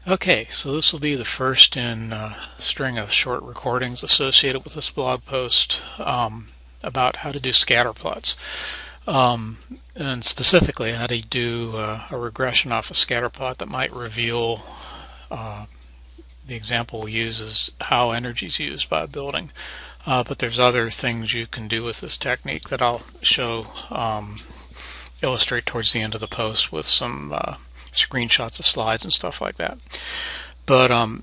Okay, so this will be the first in a string of short recordings associated with this blog post about how to do scatter plots. And specifically how to do a regression off a scatter plot that might reveal the example we use is how energy is used by a building. But there's other things you can do with this technique that I'll show, illustrate towards the end of the post with some screenshots of slides and stuff like that. But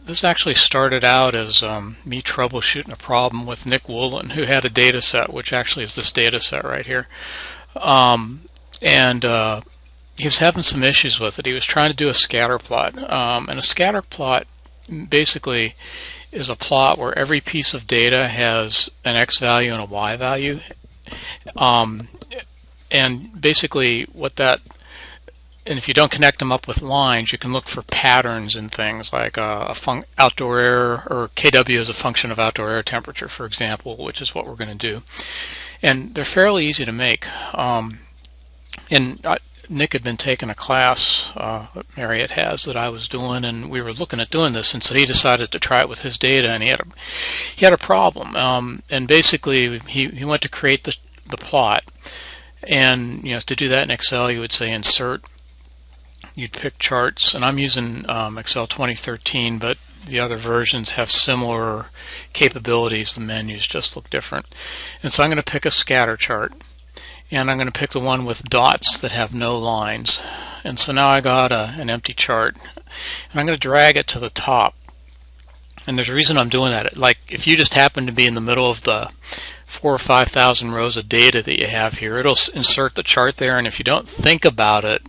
this actually started out as me troubleshooting a problem with Nick Woolen, who had a data set, which actually is this data set right here. And he was having some issues with it. He was trying to do a scatter plot. And a scatter plot basically is a plot where every piece of data has an X value and a Y value. And basically what that, and if you don't connect them up with lines, you can look for patterns in things like outdoor air, or kW is a function of outdoor air temperature, for example, which is what we're going to do. And they're fairly easy to make. Nick had been taking a class Marriott has that I was doing, and we were looking at doing this, and so he decided to try it with his data, and he had a problem. And basically, he went to create the plot, and to do that in Excel, you would say insert. You'd pick charts, and I'm using Excel 2013, but the other versions have similar capabilities. The menus just look different. And so I'm going to pick a scatter chart, and I'm going to pick the one with dots that have no lines. And so now I got an empty chart, and I'm going to drag it to the top. And there's a reason I'm doing that. Like if you just happen to be in the middle of the 4,000 or 5,000 rows of data that you have here, it'll insert the chart there, and if you don't think about it,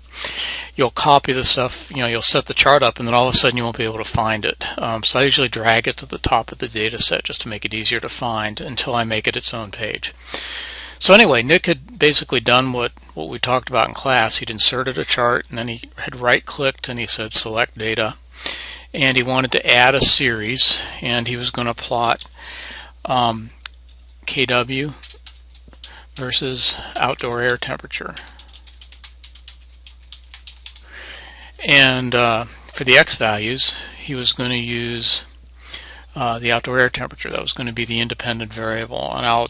you'll copy the stuff, you'll set the chart up, and then all of a sudden you won't be able to find it. So I usually drag it to the top of the data set just to make it easier to find until I make it its own page. So anyway, Nick had basically done what we talked about in class. He'd inserted a chart, and then he had right-clicked, and he said select data. And he wanted to add a series, and he was going to plot kW versus outdoor air temperature. And for the X values, he was going to use the outdoor air temperature. That was going to be the independent variable. And I'll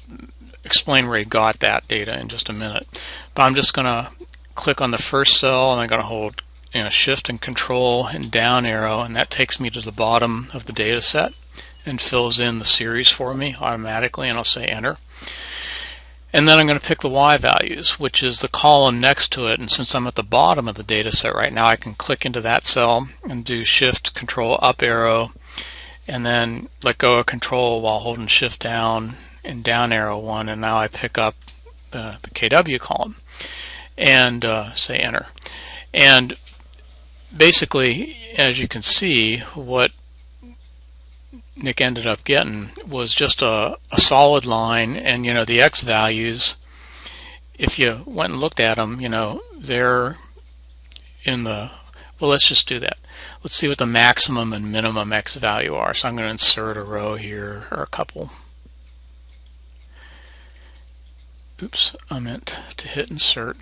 explain where he got that data in just a minute. But I'm just going to click on the first cell, and I'm going to hold Shift and Control and down arrow, and that takes me to the bottom of the data set and fills in the series for me automatically, and I'll say Enter. And then I'm going to pick the Y values, which is the column next to it, and since I'm at the bottom of the data set right now, I can click into that cell and do Shift, Control, up arrow, and then let go of Control while holding Shift down and down arrow one, and now I pick up the kW column and say Enter. And basically, as you can see, what Nick ended up getting was just a solid line, and the X values, if you went and looked at them, they're in the, well, let's just do that. Let's see what the maximum and minimum X value are. So I'm going to insert a row here, or a couple. Oops, I meant to hit insert.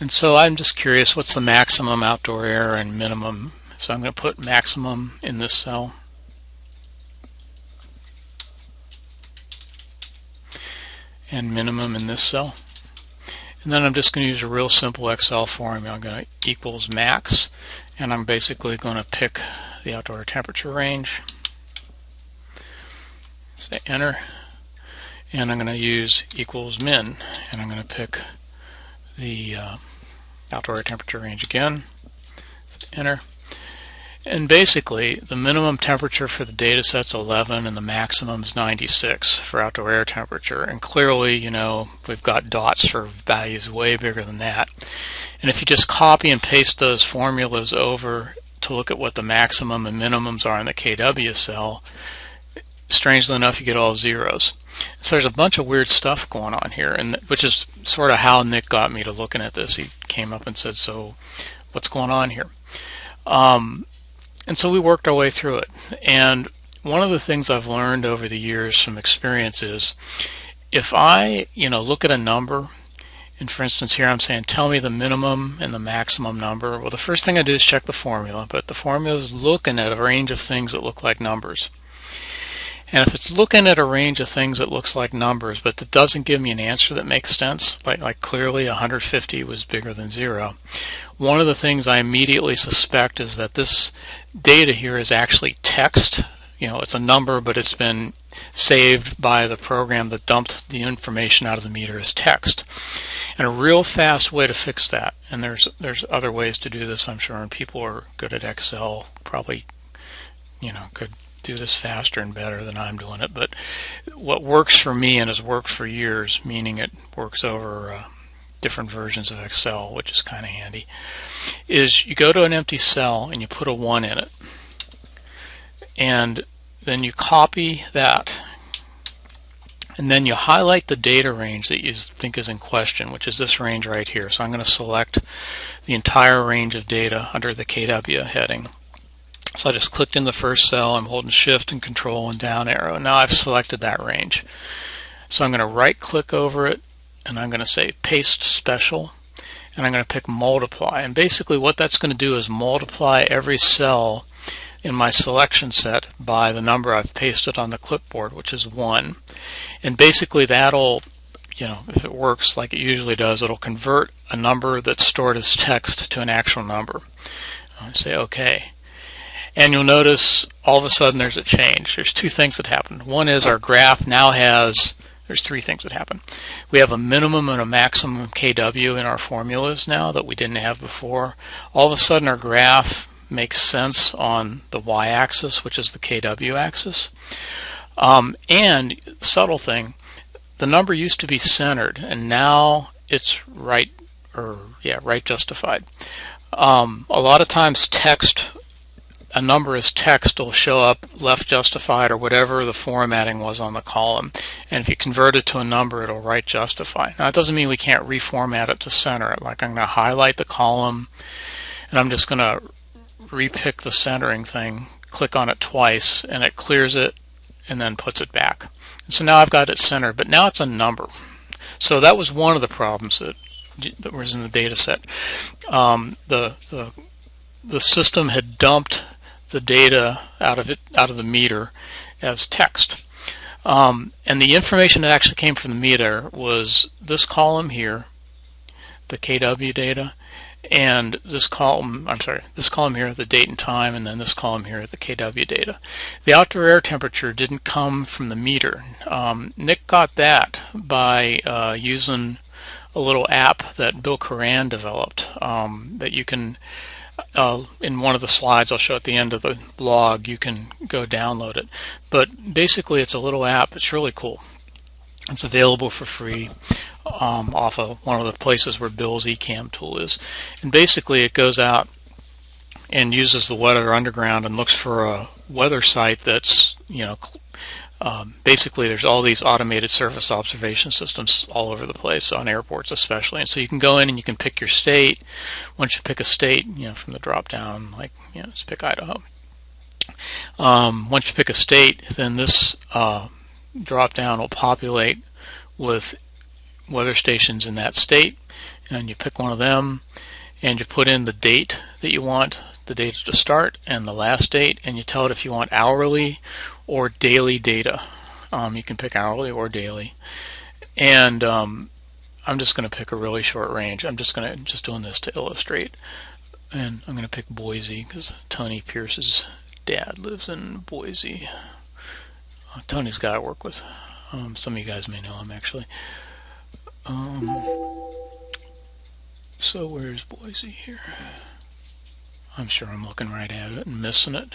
And so I'm just curious, what's the maximum outdoor air and minimum? So I'm going to put maximum in this cell. And minimum in this cell. And then I'm just going to use a real simple Excel formula. I'm going to equals max, and I'm basically going to pick the outdoor air temperature range. Say Enter. And I'm going to use equals min, and I'm going to pick the outdoor air temperature range again. Enter. And basically, the minimum temperature for the data set's 11, and the maximum is 96 for outdoor air temperature. And clearly, we've got dots for values way bigger than that. And if you just copy and paste those formulas over to look at what the maximum and minimums are in the kW cell, strangely enough, you get all zeros. So there's a bunch of weird stuff going on here, and which is sort of how Nick got me to looking at this. He came up and said, so what's going on here? And so we worked our way through it. And one of the things I've learned over the years from experience is if I look at a number And for instance, here I'm saying, tell me the minimum and the maximum number. Well, the first thing I do is check the formula, but the formula is looking at a range of things that look like numbers. And if it's looking at a range of things that looks like numbers, but that doesn't give me an answer that makes sense, like clearly 150 was bigger than 0, one of the things I immediately suspect is that this data here is actually text. It's a number, but it's been saved by the program that dumped the information out of the meter as text. And a real fast way to fix that, and there's other ways to do this, I'm sure, and people are good at Excel, probably could do this faster and better than I'm doing it. But what works for me and has worked for years, meaning it works over different versions of Excel, which is kind of handy, is you go to an empty cell and you put a 1 in it. And then you copy that, and then you highlight the data range that you think is in question, which is this range right here. So I'm going to select the entire range of data under the KW heading. So I just clicked in the first cell. I'm holding Shift and Control and down arrow. Now I've selected that range. So I'm going to right click over it, and I'm going to say Paste Special, and I'm going to pick Multiply. And basically what that's going to do is multiply every cell in my selection set by the number I've pasted on the clipboard, which is 1. And basically that'll, if it works like it usually does, it'll convert a number that's stored as text to an actual number. I'll say OK. And you'll notice all of a sudden there's a change. There's two things that happen. One is our graph now there's three things that happen. We have a minimum and a maximum KW in our formulas now that we didn't have before. All of a sudden our graph makes sense on the y-axis, which is the KW axis. And subtle thing, the number used to be centered, and now it's right justified. A lot of times a number as text will show up left justified or whatever the formatting was on the column, and if you convert it to a number, it'll right justify. Now it doesn't mean we can't reformat it to center it. Like I'm going to highlight the column, and I'm just going to repick the centering thing, click on it twice, and it clears it and then puts it back. And so now I've got it centered, but now it's a number. So that was one of the problems that was in the data set. The system had dumped the data out of the meter as text. And the information that actually came from the meter was this column here, the KW data, and this column here, the date and time, and then this column here, the KW data. The outdoor air temperature didn't come from the meter. Nick got that by using a little app that Bill Coran developed that you can, in one of the slides I'll show at the end of the blog, you can go download it. But basically it's a little app. It's really cool. It's available for free off of one of the places where Bill's eCam tool is. And basically it goes out and uses the Weather Underground and looks for a weather site that's, basically there's all these automated surface observation systems all over the place, on airports especially. And so you can go in and you can pick your state. Once you pick a state, from the drop down, like, let's pick Idaho. Once you pick a state, then this drop down will populate with weather stations in that state, and you pick one of them and you put in the date that you want the data to start and the last date, and you tell it if you want hourly or daily data. You can pick hourly or daily, and I'm just going to pick a really short range. I'm just doing this to illustrate, and I'm going to pick Boise because Tony Pierce's dad lives in Boise. Tony's guy I work with. Some of you guys may know him actually. So where's Boise here? I'm sure I'm looking right at it and missing it.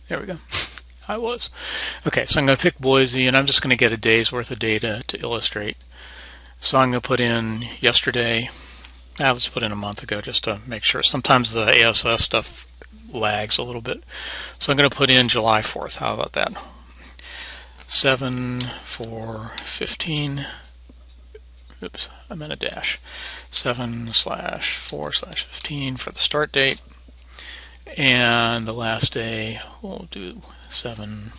There we go. I was. Okay, so I'm going to pick Boise, and I'm just going to get a day's worth of data to illustrate. So I'm going to put in yesterday. Let's put in a month ago just to make sure. Sometimes the ASS stuff lags a little bit. So I'm going to put in July 4th. How about that? 7/4/15. Oops, I'm in a dash. 7/4/15 for the start date. And the last day we'll do 7.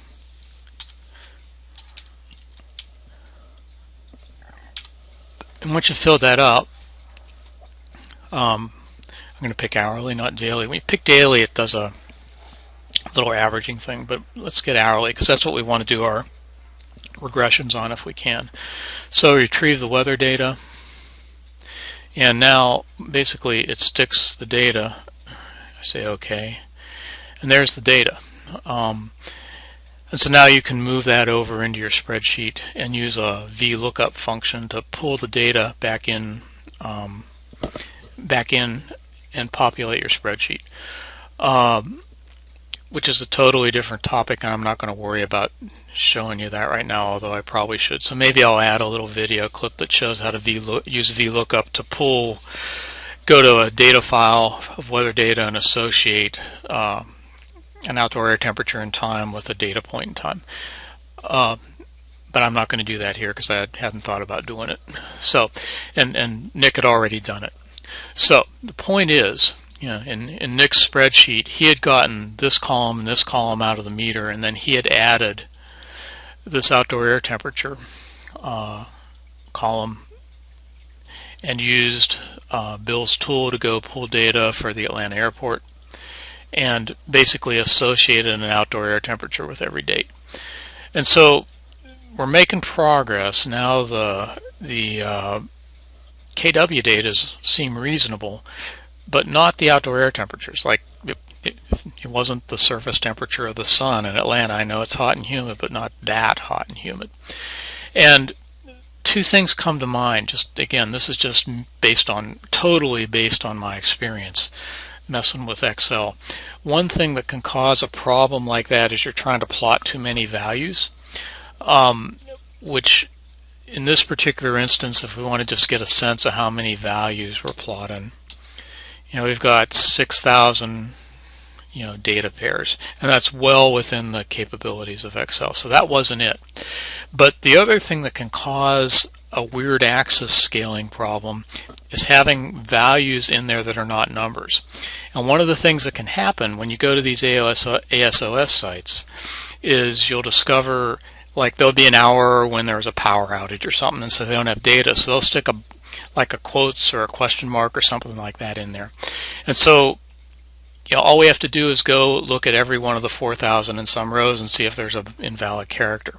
And once you fill that up, I'm going to pick hourly, not daily. When you pick daily, it does a little averaging thing, but let's get hourly because that's what we want to do our regressions on if we can. So retrieve the weather data, and now basically it sticks the data. I say OK, and there's the data. And so now you can move that over into your spreadsheet and use a VLOOKUP function to pull the data back in and populate your spreadsheet, which is a totally different topic, and I'm not going to worry about showing you that right now, although I probably should. So maybe I'll add a little video clip that shows how to use VLOOKUP to go to a data file of weather data and associate an outdoor air temperature and time with a data point in time. But I'm not going to do that here because I hadn't thought about doing it. So, and Nick had already done it. So the point is, in Nick's spreadsheet, he had gotten this column and this column out of the meter, and then he had added this outdoor air temperature column and used Bill's tool to go pull data for the Atlanta airport and basically associated an outdoor air temperature with every date. And so we're making progress. Now the KW data seem reasonable, but not the outdoor air temperatures. Like it wasn't the surface temperature of the sun in Atlanta. I know it's hot and humid, but not that hot and humid. And two things come to mind. Just again, this is just totally based on my experience messing with Excel. One thing that can cause a problem like that is you're trying to plot too many values, which in this particular instance, if we want to just get a sense of how many values we're plotting, we've got 6,000 data pairs, and that's well within the capabilities of Excel. So that wasn't it. But the other thing that can cause a weird axis scaling problem is having values in there that are not numbers. And one of the things that can happen when you go to these ASOS sites is you'll discover, like, there'll be an hour when there's a power outage or something, and so they don't have data, so they'll stick a quotes or a question mark or something like that in there. And so all we have to do is go look at every one of the 4,000 and some rows and see if there's an invalid character.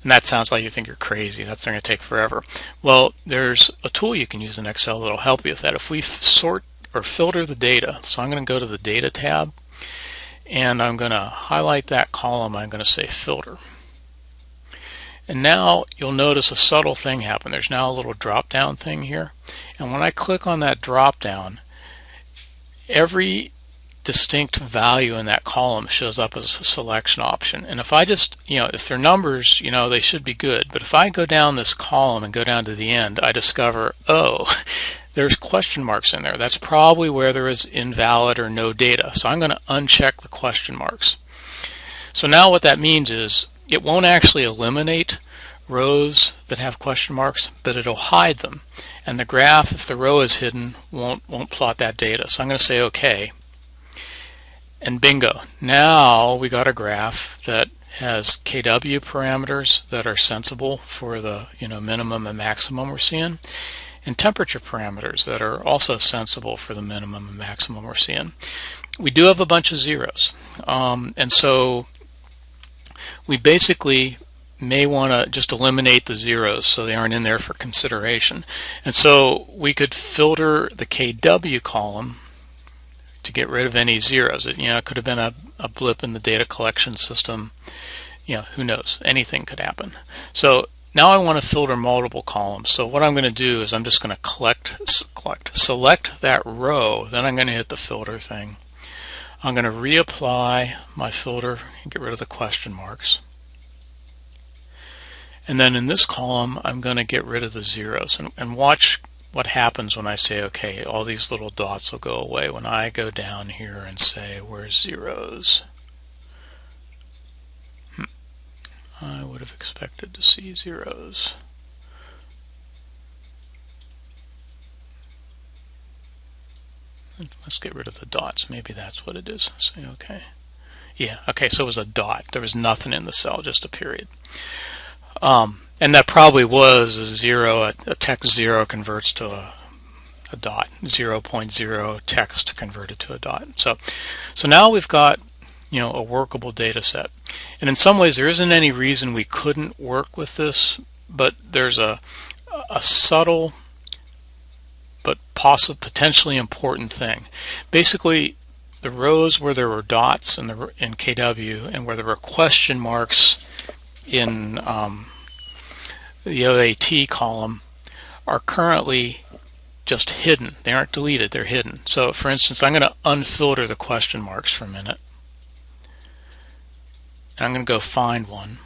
And that sounds like you think you're crazy. That's going to take forever. Well, there's a tool you can use in Excel that'll help you with that. If we sort or filter the data, so I'm going to go to the Data tab, and I'm going to highlight that column. I'm going to say Filter. And now you'll notice a subtle thing happen. There's now a little drop-down thing here. And when I click on that drop-down, every distinct value in that column shows up as a selection option. And if I just, if they're numbers, they should be good. But if I go down this column and go down to the end, I discover, oh, there's question marks in there. That's probably where there is invalid or no data. So I'm going to uncheck the question marks. So now what that means is it won't actually eliminate rows that have question marks, but it'll hide them. And the graph, if the row is hidden, won't plot that data. So I'm going to say OK. And bingo, now we got a graph that has KW parameters that are sensible for the minimum and maximum we're seeing, and temperature parameters that are also sensible for the minimum and maximum we're seeing. We do have a bunch of zeros, and so we basically may want to just eliminate the zeros so they aren't in there for consideration. And so we could filter the KW column to get rid of any zeros. It could have been a blip in the data collection system. Who knows? Anything could happen. So now I want to filter multiple columns. So what I'm going to do is I'm just going to select that row. Then I'm going to hit the filter thing. I'm going to reapply my filter and get rid of the question marks. And then in this column, I'm going to get rid of the zeros. And watch what happens when I say OK. All these little dots will go away when I go down here and say, where's zeros? I would have expected to see zeros. Let's get rid of the dots. Maybe that's what it is. Say okay. Yeah, okay, so it was a dot. There was nothing in the cell, just a period. And that probably was a zero. A text 0 converts to a dot. 0.0 text converted to a dot. So now we've got, a workable data set. And in some ways there isn't any reason we couldn't work with this, but there's a subtle but potentially important thing. Basically, the rows where there were dots in KW and where there were question marks in the OAT column are currently just hidden. They aren't deleted, they're hidden. So for instance, I'm going to unfilter the question marks for a minute. And I'm going to go find one.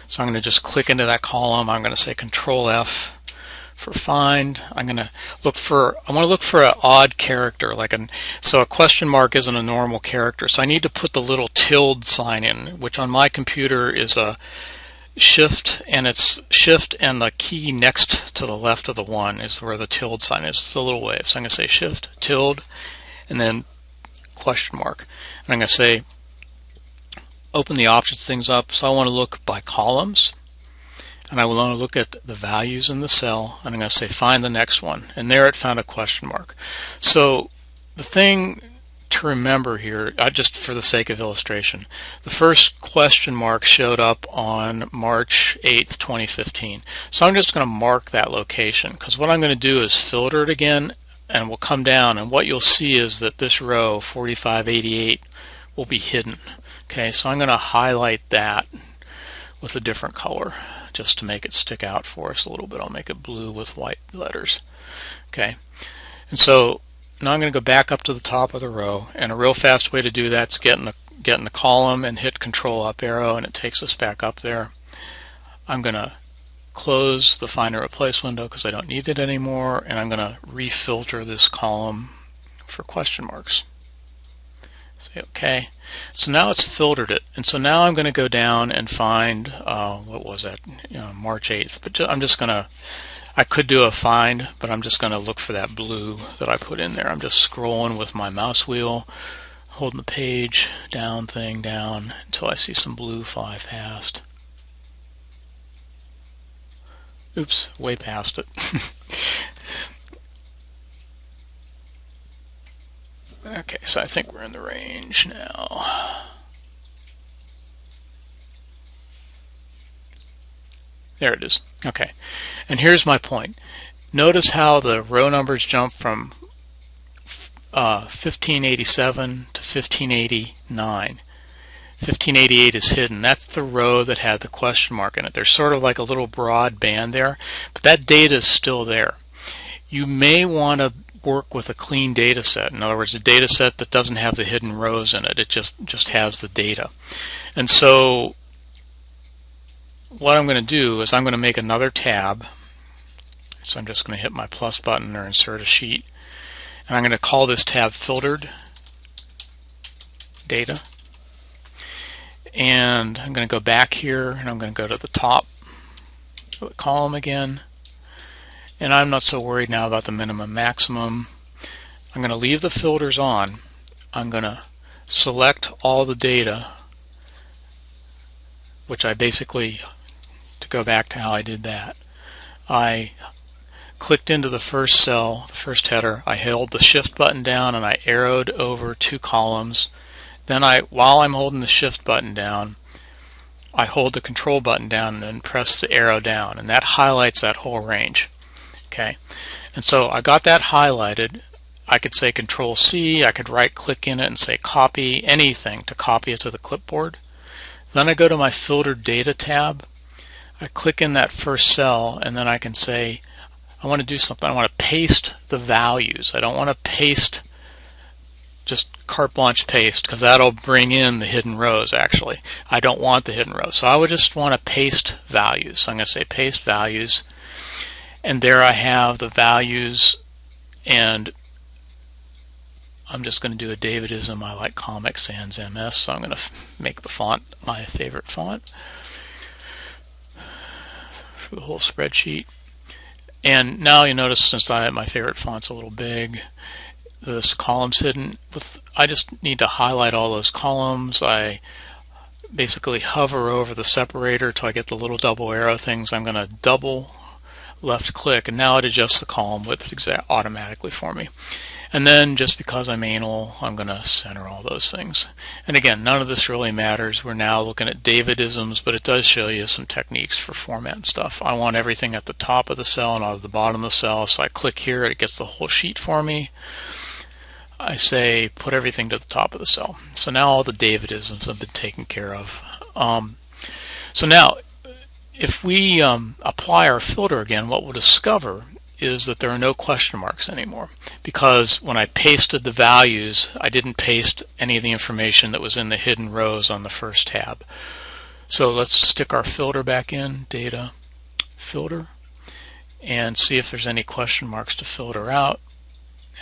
So I'm going to just click into that column. I'm going to say Control F for find. I want to look for an odd character, so a question mark isn't a normal character. So I need to put the little tilde sign in, which on my computer is a shift, and it's shift and the key next to the left of the 1 is where the tilde sign is. It's a little wave. So I'm going to say shift, tilde, and then question mark. And I'm going to say open the options things up. So I want to look by columns. And I will want to look at the values in the cell, and I'm going to say find the next one, and there it found a question mark. So the thing to remember here, just for the sake of illustration, the first question mark showed up on March 8th, 2015. So I'm just going to mark that location, because what I'm going to do is filter it again, and we'll come down, and what you'll see is that this row 4588 will be hidden. Okay, so I'm going to highlight that with a different color, just to make it stick out for us a little bit. I'll make it blue with white letters. Okay, and so now I'm going to go back up to the top of the row, and a real fast way to do that is get in the column and hit Control Up arrow, and it takes us back up there. I'm going to close the Find and Replace window because I don't need it anymore, and I'm going to refilter this column for question marks. Say OK. So now it's filtered it, and so now I'm going to go down and find what was that, March 8th. But I'm just going to, I could do a find, but I'm just going to look for that blue that I put in there. I'm just scrolling with my mouse wheel, holding the page down until I see some blue fly past. Oops, way past it. Okay, so I think we're in the range now. There it is. Okay, and here's my point. Notice how the row numbers jump from 1587 to 1589. 1588 is hidden. That's the row that had the question mark in it. There's sort of like a little broad band there, but that data is still there. You may want to work with a clean data set. In other words, a data set that doesn't have the hidden rows in it. It just has the data. And so what I'm going to do is I'm going to make another tab. So I'm just going to hit my plus button or insert a sheet. And I'm going to call this tab Filtered Data. And I'm going to go back here, and I'm going to go to the top of the column again. And I'm not so worried now about the minimum maximum. I'm going to leave the filters on. I'm going to select all the data, which I basically, to go back to how I did that, I clicked into the first cell, the first header. I held the shift button down and I arrowed over 2 columns. Then while I'm holding the shift button down, I hold the control button down and then press the arrow down, and that highlights that whole range. Okay, and so I got that highlighted. I could say Control C, I could right click in it and say copy, anything to copy it to the clipboard. Then I go to my Filtered Data tab. I click in that first cell, and then I can say I want to do something. I want to paste the values. I don't want to paste, just carte blanche paste, because that'll bring in the hidden rows actually. I don't want the hidden rows. So I would just want to paste values. So I'm going to say paste values. And there I have the values, and I'm just going to do a Davidism. I like Comic Sans MS, so I'm going to make the font my favorite font for the whole spreadsheet. And now you notice, since my favorite font's a little big, this column's hidden. I just need to highlight all those columns. I basically hover over the separator till I get the little double arrow things. I'm going to double left click, and now it adjusts the column width automatically for me. And then, just because I'm anal, I'm going to center all those things. And again, none of this really matters. We're now looking at Davidisms, but it does show you some techniques for format stuff. I want everything at the top of the cell and not at the bottom of the cell, so I click here, it gets the whole sheet for me. I say put everything to the top of the cell. So now all the Davidisms have been taken care of. So now, if we apply our filter again, what we'll discover is that there are no question marks anymore, because when I pasted the values, I didn't paste any of the information that was in the hidden rows on the first tab. So let's stick our filter back in, data, filter, and see if there's any question marks to filter out.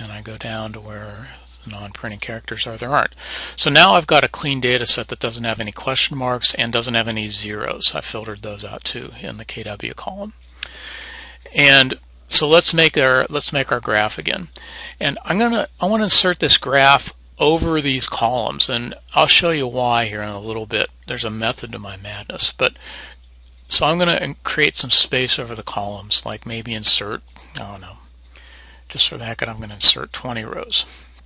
And I go down to where the non-printing characters are. There aren't. So now I've got a clean data set that doesn't have any question marks and doesn't have any zeros. I filtered those out too in the KW column. And so let's make our graph again. And I want to insert this graph over these columns, and I'll show you why here in a little bit. There's a method to my madness. So I'm going to create some space over the columns, like maybe insert, I don't know, just for the heck of it, I'm going to insert 20 rows.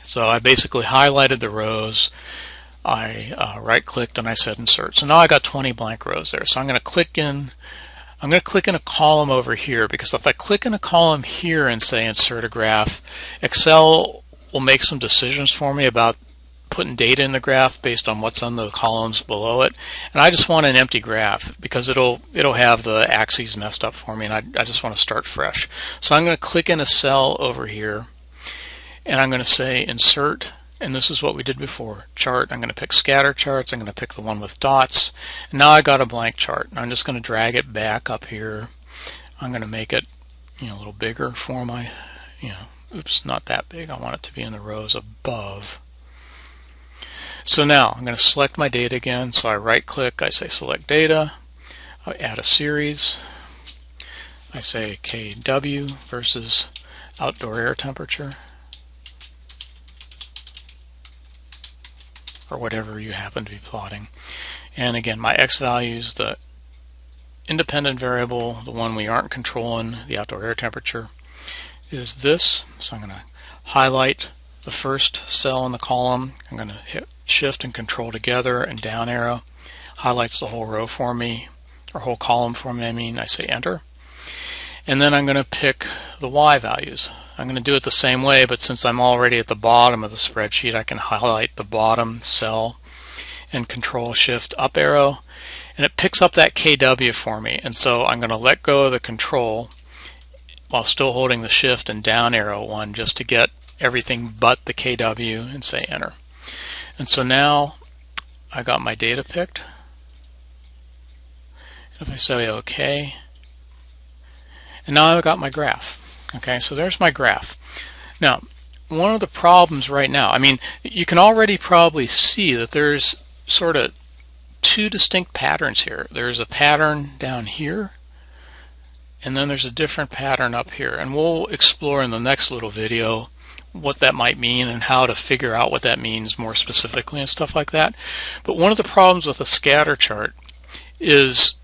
So I basically highlighted the rows, I right-clicked, and I said insert. So now I got 20 blank rows there. So I'm going to click in a column over here, because if I click in a column here and say insert a graph, Excel will make some decisions for me about putting data in the graph based on what's on the columns below it. And I just want an empty graph, because it'll have the axes messed up for me, and I just want to start fresh. So I'm going to click in a cell over here, and I'm going to say insert, and this is what we did before, chart. I'm going to pick scatter charts. I'm going to pick the one with dots. And now I got a blank chart. I'm just going to drag it back up here. I'm going to make it a little bigger for my, oops, not that big. I want it to be in the rows above. So now I'm going to select my data again. So I right click, I say select data, I add a series. I say KW versus outdoor air temperature, or whatever you happen to be plotting. And again, my X values, the independent variable, the one we aren't controlling, the outdoor air temperature, is this. So I'm going to highlight the first cell in the column. I'm going to hit Shift and Control together and down arrow. Highlights the whole row for me, or whole column for me, I say enter. And then I'm going to pick the Y values. I'm going to do it the same way, but since I'm already at the bottom of the spreadsheet, I can highlight the bottom cell and Control Shift up arrow, and it picks up that KW for me. And so I'm going to let go of the Control while still holding the Shift and down arrow one, just to get everything but the KW, and say enter. And so now I got my data picked. If I say OK, and now I've got my graph. Okay, so there's my graph. Now, one of the problems right now, you can already probably see that there's sort of two distinct patterns here. There's a pattern down here, and then there's a different pattern up here. And we'll explore in the next little video what that might mean and how to figure out what that means more specifically and stuff like that. But one of the problems with a scatter chart is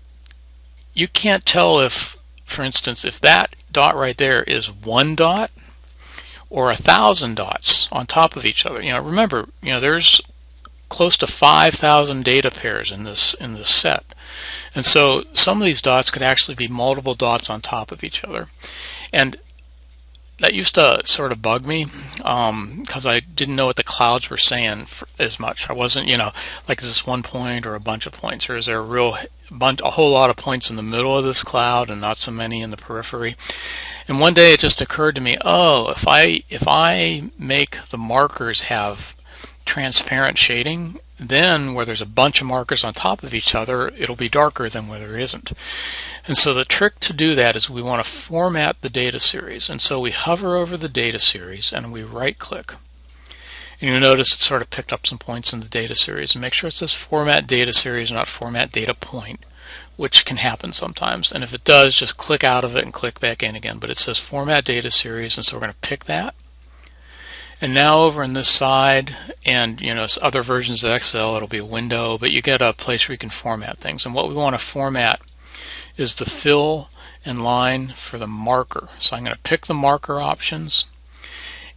you can't tell if, for instance, if that dot right there is one dot or 1,000 dots on top of each other. Remember, there's close to 5,000 data pairs in this set, and so some of these dots could actually be multiple dots on top of each other. And that used to sort of bug me, because I didn't know what the clouds were saying as much. I wasn't, like, is this one point or a bunch of points, or is there a whole lot of points in the middle of this cloud and not so many in the periphery? And one day it just occurred to me, oh, if I make the markers have transparent shading, then where there's a bunch of markers on top of each other, it'll be darker than where there isn't. And so the trick to do that is we want to format the data series. And so we hover over the data series and we right click. And you'll notice it sort of picked up some points in the data series. And make sure it says format data series, not format data point. which can happen sometimes. And if it does, just click out of it and click back in again. But it says Format Data Series, and so we're going to pick that. And now over on this side, and other versions of Excel, it'll be a window, but you get a place where you can format things. And what we want to format is the fill and line for the marker. So I'm going to pick the marker options,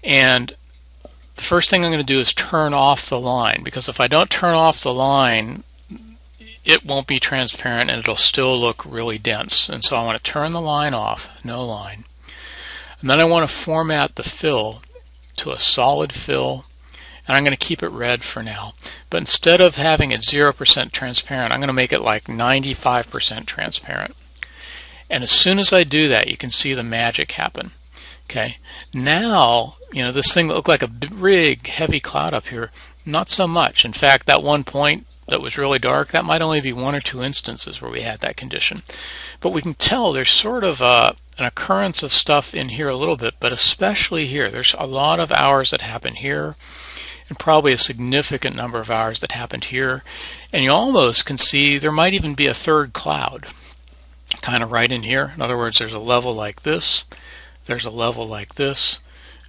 and the first thing I'm going to do is turn off the line, because if I don't turn off the line, it won't be transparent and it'll still look really dense. And so I want to turn the line off, no line. And then I want to format the fill to a solid fill, and I'm going to keep it red for now. But instead of having it 0% transparent, I'm going to make it like 95% transparent. And as soon as I do that, you can see the magic happen. Okay, now this thing that looked like a big heavy cloud up here, not so much. In fact, that one point that was really dark, that might only be 1 or 2 instances where we had that condition. But we can tell there's sort of an occurrence of stuff in here a little bit, but especially here. There's a lot of hours that happen here, and probably a significant number of hours that happened here. And you almost can see there might even be a third cloud kind of right in here. In other words, there's a level like this, there's a level like this,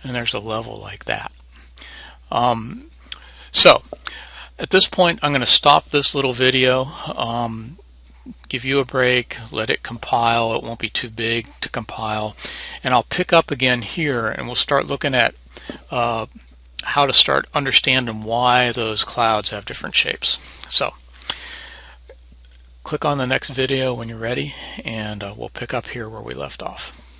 and there's a level like that. So at this point, I'm going to stop this little video, give you a break, let it compile. It won't be too big to compile. And I'll pick up again here, and we'll start looking at how to start understanding why those clouds have different shapes. So click on the next video when you're ready, and we'll pick up here where we left off.